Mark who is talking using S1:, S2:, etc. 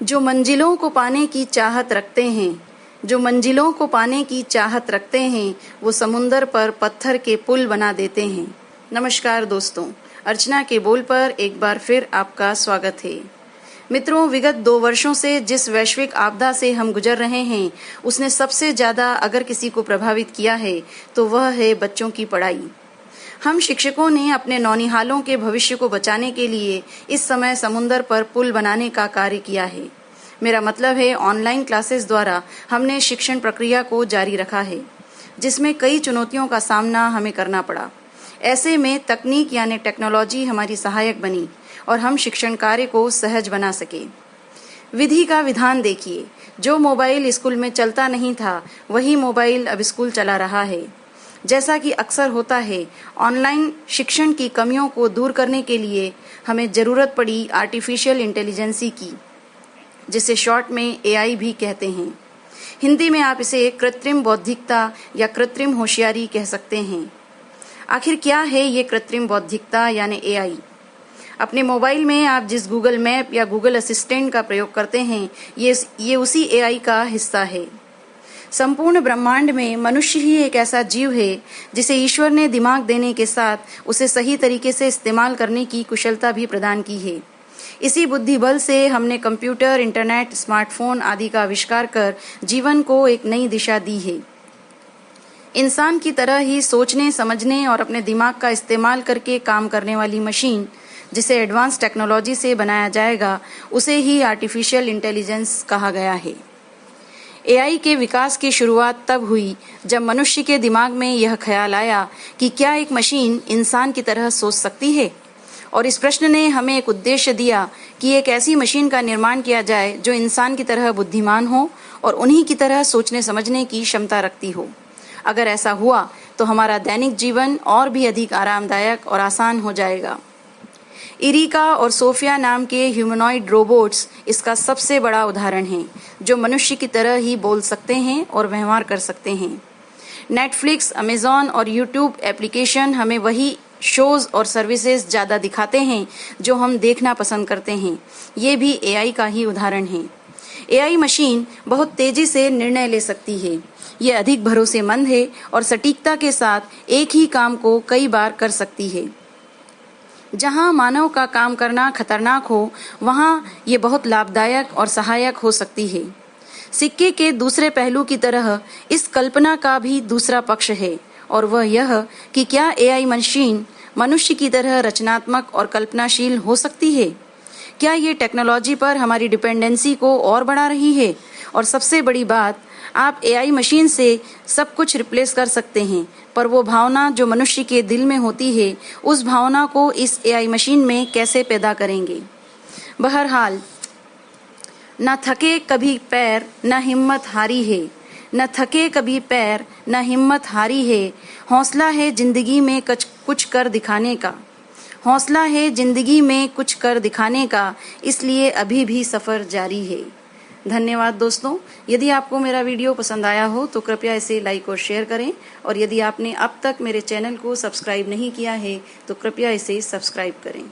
S1: जो मंजिलों को पाने की चाहत रखते हैं, जो मंजिलों को पाने की चाहत रखते हैं, वो समुंदर पर पत्थर के पुल बना देते हैं। नमस्कार दोस्तों, अर्चना के बोल पर एक बार फिर आपका स्वागत है। मित्रों, विगत 2 वर्षों से जिस वैश्विक आपदा से हम गुजर रहे हैं, उसने सबसे ज्यादा अगर किसी को प्रभावित किया है तो वह है बच्चों की पढ़ाई। हम शिक्षकों ने अपने नौनिहालों के भविष्य को बचाने के लिए इस समय समुंदर पर पुल बनाने का कार्य किया है। मेरा मतलब है, ऑनलाइन क्लासेस द्वारा हमने शिक्षण प्रक्रिया को जारी रखा है, जिसमें कई चुनौतियों का सामना हमें करना पड़ा। ऐसे में तकनीक यानी टेक्नोलॉजी हमारी सहायक बनी और हम शिक्षण कार्य को सहज बना सके। विधि का विधान देखिए, जो मोबाइल स्कूल में चलता नहीं था, वही मोबाइल अब स्कूल चला रहा है। जैसा कि अक्सर होता है, ऑनलाइन शिक्षण की कमियों को दूर करने के लिए हमें जरूरत पड़ी आर्टिफिशियल इंटेलिजेंसी की, जिसे शॉर्ट में एआई भी कहते हैं। हिंदी में आप इसे कृत्रिम बौद्धिकता या कृत्रिम होशियारी कह सकते हैं। आखिर क्या है ये कृत्रिम बौद्धिकता यानी एआई? अपने मोबाइल में आप जिस गूगल मैप या गूगल असिस्टेंट का प्रयोग करते हैं, ये उसी एआई का हिस्सा है। संपूर्ण ब्रह्मांड में मनुष्य ही एक ऐसा जीव है जिसे ईश्वर ने दिमाग देने के साथ उसे सही तरीके से इस्तेमाल करने की कुशलता भी प्रदान की है। इसी बुद्धि बल से हमने कंप्यूटर, इंटरनेट, स्मार्टफोन आदि का आविष्कार कर जीवन को एक नई दिशा दी है। इंसान की तरह ही सोचने, समझने और अपने दिमाग का इस्तेमाल करके काम करने वाली मशीन, जिसे एडवांस टेक्नोलॉजी से बनाया जाएगा, उसे ही आर्टिफिशियल इंटेलिजेंस कहा गया है। एआई के विकास की शुरुआत तब हुई जब मनुष्य के दिमाग में यह ख्याल आया कि क्या एक मशीन इंसान की तरह सोच सकती है, और इस प्रश्न ने हमें एक उद्देश्य दिया कि एक ऐसी मशीन का निर्माण किया जाए जो इंसान की तरह बुद्धिमान हो और उन्हीं की तरह सोचने समझने की क्षमता रखती हो। अगर ऐसा हुआ तो हमारा दैनिक जीवन और भी अधिक आरामदायक और आसान हो जाएगा। इरिका और सोफिया नाम के ह्यूमनॉइड रोबोट्स इसका सबसे बड़ा उदाहरण हैं, जो मनुष्य की तरह ही बोल सकते हैं और व्यवहार कर सकते हैं। नेटफ्लिक्स, अमेज़न और यूट्यूब एप्लीकेशन हमें वही शोज और सर्विसेज ज़्यादा दिखाते हैं जो हम देखना पसंद करते हैं। ये भी एआई का ही उदाहरण है। एआई मशीन बहुत तेजी से निर्णय ले सकती है। ये अधिक भरोसेमंद है और सटीकता के साथ एक ही काम को कई बार कर सकती है। जहां मानव का काम करना खतरनाक हो, वहां ये बहुत लाभदायक और सहायक हो सकती है। सिक्के के दूसरे पहलू की तरह इस कल्पना का भी दूसरा पक्ष है, और वह यह कि क्या एआई मशीन मनुष्य की तरह रचनात्मक और कल्पनाशील हो सकती है? क्या ये टेक्नोलॉजी पर हमारी डिपेंडेंसी को और बढ़ा रही है? और सबसे बड़ी बात, आप एआई मशीन से सब कुछ रिप्लेस कर सकते हैं, पर वो भावना जो मनुष्य के दिल में होती है, उस भावना को इस एआई मशीन में कैसे पैदा करेंगे? बहरहाल, न थके कभी पैर न हिम्मत हारी है, न थके कभी पैर न हिम्मत हारी है। हौसला है जिंदगी में कुछ कर दिखाने का, हौसला है जिंदगी में कुछ कर दिखाने का, इसलिए अभी भी सफर जारी है। धन्यवाद दोस्तों। यदि आपको मेरा वीडियो पसंद आया हो तो कृपया इसे लाइक और शेयर करें, और यदि आपने अब तक मेरे चैनल को सब्सक्राइब नहीं किया है तो कृपया इसे सब्सक्राइब करें।